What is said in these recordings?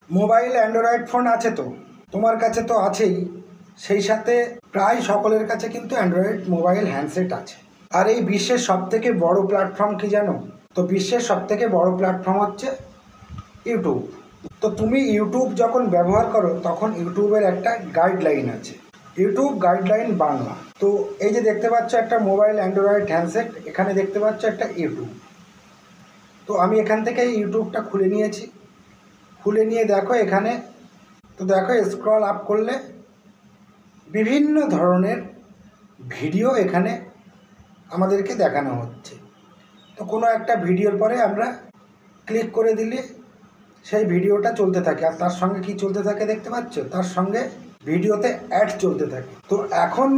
Mobile Android phone আছে তো, তোমার কাছে তো আছেই, সেই সাথে প্রায় সকলের কাছে কিন্তু অ্যান্ড্রয়েড মোবাইল হ্যান্ডসেট আছে। আর এই বিশ্বের সবথেকে বড় প্ল্যাটফর্ম কি জানো? তো বিশ্বের সবথেকে বড় প্ল্যাটফর্ম হচ্ছে ইউটিউব। তো তুমি ইউটিউব যখন ব্যবহার করো তখন ইউটিউবের একটা গাইডলাইন আছে, ইউটিউব গাইডলাইন বাংলা। তো এই যে দেখতে পাচ্ছ একটা মোবাইল অ্যান্ড্রয়েড হ্যান্ডসেট, এখানে দেখতে পাচ্ছ একটা ইউটিউব। তো আমি এখান থেকে ইউটিউবটা খুলে নিয়েছি, খুলে নিয়ে দেখো এখানে, তো দেখো স্ক্রল আপ করলে বিভিন্ন ধরনের ভিডিও এখানে আমাদেরকে দেখানো হচ্ছে। তো কোনো একটা ভিডিওর পরে আমরা ক্লিক করে দিলে সেই ভিডিওটা চলতে থাকে, আর তার সঙ্গে কি চলতে থাকে দেখতে পাচ্ছ, তার সঙ্গে ভিডিওতে অ্যাড চলতে থাকে। তো এখন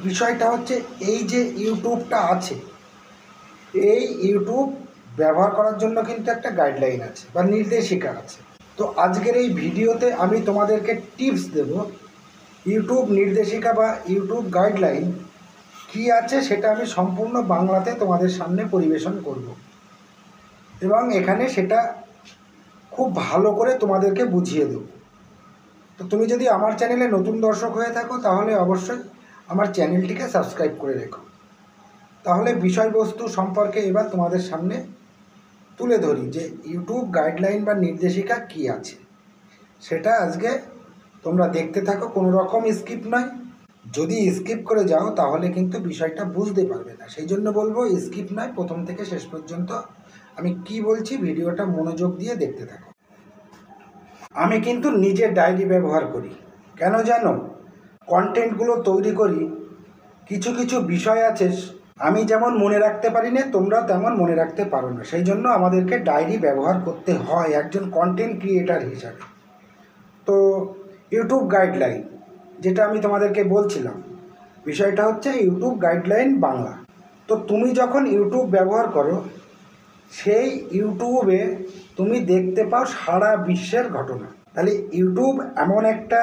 বিষয়টা হচ্ছে এই যে ইউটিউবটা আছে, এই ইউটিউব ব্যবহার করার জন্য কিন্তু একটা গাইডলাইন আছে বা নির্দেশিকা আছে। তো আজকের এই ভিডিওতে আমি তোমাদেরকে টিপস দেব, ইউটিউব নির্দেশিকা বা ইউটিউব গাইডলাইন কি আছে সেটা আমি সম্পূর্ণ বাংলাতে তোমাদের সামনে পরিবেশন করব এবং এখানে সেটা খুব ভালো করে তোমাদেরকে বুঝিয়ে দেব। তো তুমি যদি আমার চ্যানেলে নতুন দর্শক হয়ে থাকো তাহলে অবশ্যই আমার চ্যানেলটিকে সাবস্ক্রাইব করে রেখো। তাহলে বিষয়বস্তু সম্পর্কে এবার তোমাদের সামনে তুলে ধরি যে ইউটিউব গাইডলাইন বা নির্দেশিকা কি আছে, সেটা আজকে তোমরা দেখতে থাকো, কোনো রকম স্কিপ নয়। যদি স্কিপ করে যাও তাহলে কিন্তু বিষয়টা বুঝতে পারবে না, সেই জন্য বলবো স্কিপ নয়, প্রথম থেকে শেষ পর্যন্ত আমি কি বলছি ভিডিওটা মনোযোগ দিয়ে দেখতে থাকো। আমি কিন্তু নিজের ডায়েরি ব্যবহার করি, কেন জানো? কন্টেন্টগুলো তৈরি করি, কিছু কিছু বিষয় আছে আমি যেমন মনে রাখতে পারি না, তোমরা তেমন মনে রাখতে পারো না, সেই জন্য আমাদেরকে ডায়েরি ব্যবহার করতে হয় একজন কন্টেন্ট ক্রিয়েটার হিসাবে। তো ইউটিউব গাইডলাইন যেটা আমি তোমাদেরকে বলছিলাম, বিষয়টা হচ্ছে ইউটিউব গাইডলাইন বাংলা। তো তুমি যখন ইউটিউব ব্যবহার করো, সেই ইউটিউবে তুমি দেখতে পাও সারা বিশ্বের ঘটনা। তাহলে ইউটিউব এমন একটা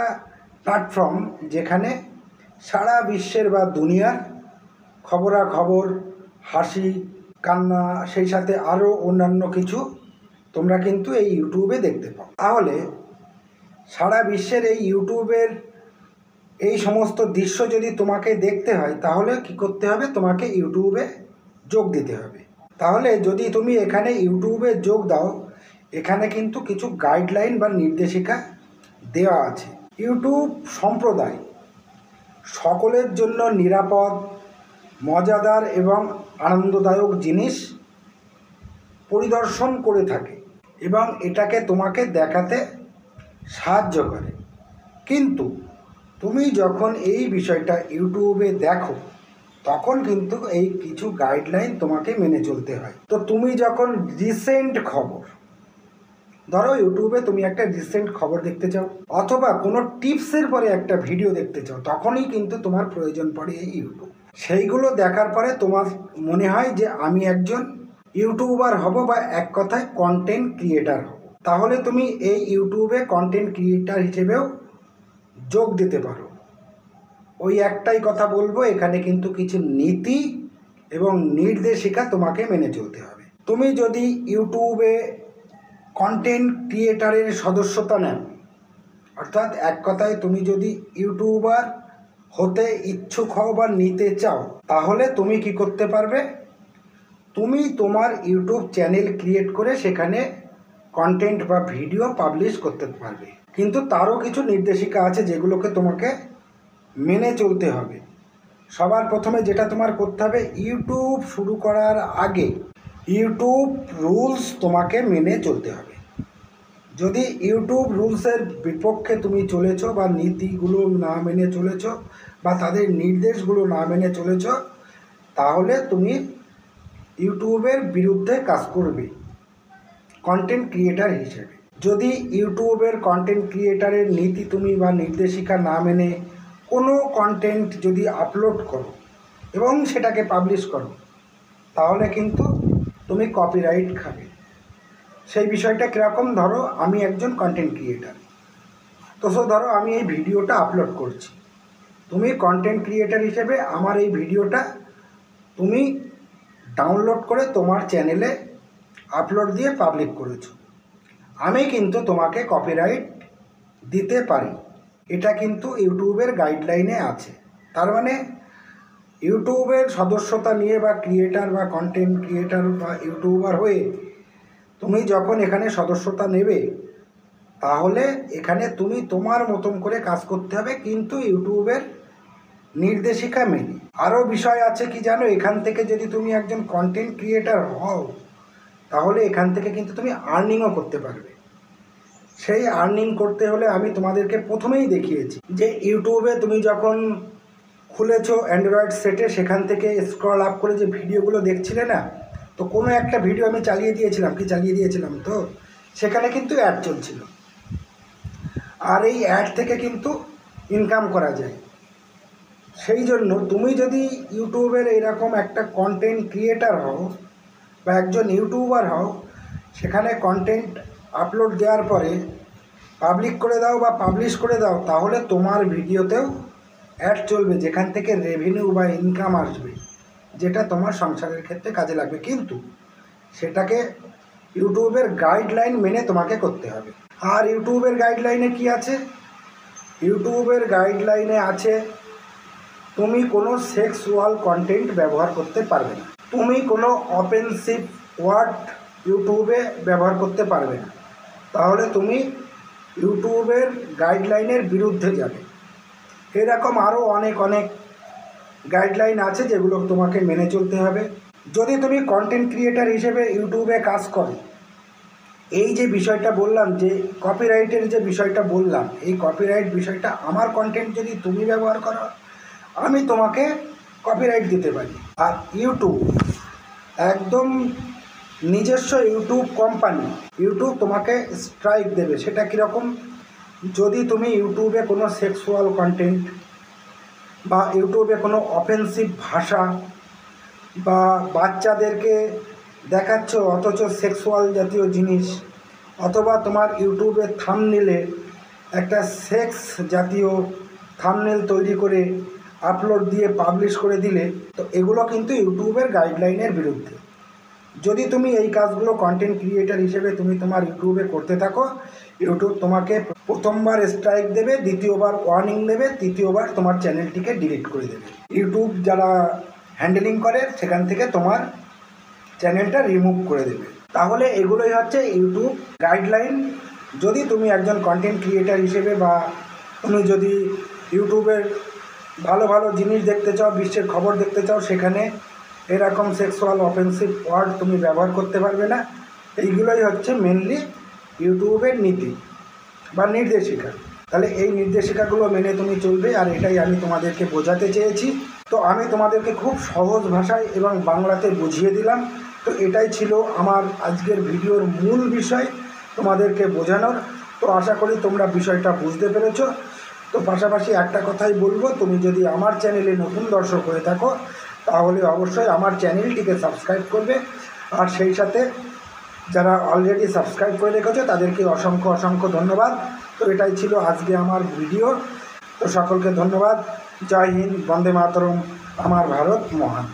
প্ল্যাটফর্ম যেখানে সারা বিশ্বের বা দুনিয়ার খবরাখবর, হাসি, কান্না, সেই সাথে আরও অন্যান্য কিছু তোমরা কিন্তু এই ইউটিউবে দেখতে পাও। তাহলে সারা বিশ্বের এই ইউটিউবের এই সমস্ত দৃশ্য যদি তোমাকে দেখতে হয় তাহলে কি করতে হবে? তোমাকে ইউটিউবে যোগ দিতে হবে। তাহলে যদি তুমি এখানে ইউটিউবে যোগ দাও, এখানে কিন্তু কিছু গাইডলাইন বা নির্দেশিকা দেওয়া আছে। ইউটিউব সম্প্রদায় সকলের জন্য নিরাপদ, মজাদার এবং আনন্দদায়ক জিনিস পরিদর্শন করে থাকে এবং এটাকে তোমাকে দেখাতে সাহায্য করে। কিন্তু তুমি যখন এই বিষয়টা ইউটিউবে দেখো তখন কিন্তু এই কিছু গাইডলাইন তোমাকে মেনে চলতে হয়। তো তুমি যখন রিসেন্ট খবর, ধরো ইউটিউবে তুমি একটা রিসেন্ট খবর দেখতে চাও অথবা কোনো টিপসের পরে একটা ভিডিও দেখতে চাও, তখনই কিন্তু তোমার প্রয়োজন পড়ে এই ইউটিউব। সেইগুলো দেখার পরে তোমার মনে হয় যে আমি একজন ইউটিউবার হব বা এক কথায় কন্টেন্ট ক্রিয়েটার হব, তাহলে তুমি এই ইউটিউবে কন্টেন্ট ক্রিয়েটার হিসেবেও যোগ দিতে পারো। ওই একটাই কথা বলবো, এখানে কিন্তু কিছু নীতি এবং নির্দেশিকা তোমাকে মেনে চলতে হবে। তুমি যদি ইউটিউবে কন্টেন্ট ক্রিয়েটারের সদস্যতা নেন, অর্থাৎ এক কথায় তুমি যদি ইউটিউবার হতে ইচ্ছুক হও বা নিতে চাও, তাহলে তুমি কি করতে পারবে? তুমি তোমার ইউটিউব চ্যানেল ক্রিয়েট করে সেখানে কন্টেন্ট বা ভিডিও পাবলিশ করতে পারবে, কিন্তু তারও কিছু নির্দেশিকা আছে যেগুলোকে তোমাকে মেনে চলতে হবে। সবার প্রথমে যেটা তোমার করতে হবে, ইউটিউব শুরু করার আগে ইউটিউব রুলস তোমাকে মেনে চলতে হবে। যদি ইউটিউব রুলসের বিপক্ষে তুমি চলেছো বা নীতিগুলো না মেনে চলেছো বা তাদের নির্দেশগুলো না মেনে চলেছো, তাহলে তুমি ইউটিউবের বিরুদ্ধে কাজ করবে কন্টেন্ট ক্রিয়েটার হিসেবে। যদি ইউটিউবের কন্টেন্ট ক্রিয়েটারের নীতি তুমি বা নির্দেশিকা না মেনে কোনো কন্টেন্ট যদি আপলোড করো এবং সেটাকে পাবলিশ করো, তাহলে কিন্তু তুমি কপিরাইট খাবে। সেই বিষয়টা কীরকম? ধরো আমি একজন কন্টেন্ট ক্রিয়েটার, তো ধরো আমি এই ভিডিওটা আপলোড করছি, তুমি কন্টেন্ট ক্রিয়েটার হিসেবে আমার এই ভিডিওটা তুমি ডাউনলোড করে তোমার চ্যানেলে আপলোড দিয়ে পাবলিক করেছো। আমি কিন্তু তোমাকে কপিরাইট দিতে পারি। এটা কিন্তু ইউটিউবের গাইডলাইনে আছে। তার মানে ইউটিউবের সদস্যতা নিয়ে বা ক্রিয়েটার বা কন্টেন্ট ক্রিয়েটার বা ইউটিউবার হয়ে তুমি যখন এখানে সদস্যতা নেবে, তাহলে এখানে তুমি তোমার মতন করে কাজ করতে হবে, কিন্তু ইউটিউবের নির্দেশিকা মেনে। আরও বিষয় আছে কি জানো, এখান থেকে যদি তুমি একজন কন্টেন্ট ক্রিয়েটার হও, তাহলে এখান থেকে কিন্তু তুমি আর্নিংও করতে পারবে। সেই আর্নিং করতে হলে আমি তোমাদেরকে প্রথমেই দেখিয়েছি যে ইউটিউবে তুমি যখন খুলেছো অ্যান্ড্রয়েড সেটে, সেখান থেকে স্ক্রল আপ করে যে ভিডিওগুলো দেখছিলে না, তো কোনো একটা ভিডিও আমি চালিয়ে দিয়েছিলাম তো সেখানে কিন্তু অ্যাড চলছিল। আর এই অ্যাড থেকে কিন্তু ইনকাম করা যায়। সেই জন্য তুমি যদি ইউটিউবের এইরকম একটা কন্টেন্ট ক্রিয়েটার হও বা একজন ইউটিউবার হও, সেখানে কন্টেন্ট আপলোড দেওয়ার পরে পাবলিক করে দাও বা পাবলিশ করে দাও, তাহলে তোমার ভিডিওতেও অ্যাড চলবে, যেখান থেকে রেভিনিউ বা ইনকাম আসবে, যেটা তোমার সংসারের ক্ষেত্রে কাজে লাগবে। কিন্তু সেটাকে ইউটিউবের গাইডলাইন মেনে তোমাকে করতে হবে। আর ইউটিউবের গাইডলাইনে কি আছে? ইউটিউবের গাইডলাইনে আছে তুমি কোনো সেক্সুয়াল কন্টেন্ট ব্যবহার করতে পারবে না, তুমি কোনো অফেন্সিভ ওয়ার্ড ইউটিউবে ব্যবহার করতে পারবে না, তাহলে তুমি ইউটিউবের গাইডলাইনের বিরুদ্ধে যাবে। এরকম আরও অনেক গাইডলাইন আছে যেগুলো তোমাকে মেনে চলতে হবে। যদি তুমি কন্টেন্ট ক্রিয়েটার হিসেবে ইউটিউবে কাজ করো, এই যে বিষয়টা বললাম, যে কপিরাইটের যে বিষয়টা বললাম, এই কপিরাইট বিষয়টা আমার কন্টেন্ট যদি তুমি ব্যবহার করো, আমি তোমাকে কপিরাইট দিতে পারি। আর ইউটিউব একদম নিজস্ব ইউটিউব কোম্পানি, ইউটিউব তোমাকে স্ট্রাইক দেবে। সেটা কীরকম? যদি তুমি ইউটিউবে কোনো সেক্সুয়াল কন্টেন্ট বা ইউটিউবে কোনো অফেন্সিভ ভাষা বা বাচ্চাদেরকে দেখাচ্ছ অথচ সেক্সুয়াল জাতীয় জিনিস, অথবা তোমার ইউটিউবের থাম্বনেলে একটা সেক্স জাতীয় থাম্বনেল তৈরি করে আপলোড দিয়ে পাবলিশ করে দিলে, তো এগুলো কিন্তু ইউটিউবের গাইডলাইনের বিরুদ্ধে। যদি তুমি এই কাজগুলো কন্টেন্ট ক্রিয়েটার হিসেবে তুমি তোমার ইউটিউবে করতে থাকো, ইউটিউব তোমাকে প্রথমবার স্ট্রাইক দেবে, দ্বিতীয়বার ওয়ার্নিং দেবে, তৃতীয়বার তোমার চ্যানেলটিকে ডিলিট করে দেবে। ইউটিউব যারা হ্যান্ডেলিং করে সেখান থেকে তোমার চ্যানেলটা রিমুভ করে দেবে। তাহলে এগুলোই হচ্ছে ইউটিউব গাইডলাইন। যদি তুমি একজন কন্টেন্ট ক্রিয়েটার হিসেবে বা তুমি যদি ইউটিউবের ভালো ভালো জিনিস দেখতে চাও, বিশ্বের খবর দেখতে চাও, সেখানে এরকম সেক্সুয়াল অফেন্সিভ ওয়ার্ড তুমি ব্যবহার করতে পারবে না। এইগুলোই হচ্ছে মেনলি ইউটিউবের নীতি বা নির্দেশিকা। তাহলে এই নির্দেশিকাগুলো মেনে তুমি চলবে, আর এটাই আমি তোমাদেরকে বোঝাতে চেয়েছি। তো আমি তোমাদেরকে খুব সহজ ভাষায় এবং বাংলাতে বুঝিয়ে দিলাম। তো এটাই ছিল আমার আজকের ভিডিওর মূল বিষয়, তোমাদেরকে বোঝানোর। তো আশা করি তোমরা বিষয়টা বুঝতে পেরেছো। তো পাশাপাশি একটা কথাই বলবো, তুমি যদি আমার চ্যানেলে নতুন দর্শক হয়ে থাকো, তাহলে অবশ্যই আমার চ্যানেলটিকে সাবস্ক্রাইব করবে। আর সেই সাথে যারা অলরেডি সাবস্ক্রাইব করে রেখেছো তাদেরকে অসংখ্য ধন্যবাদ। তো এটাই ছিল আজকে আমার ভিডিও। তো সকলকে ধন্যবাদ। জয় হিন্দ, বন্দে মাতরম, আমার ভারত মহান।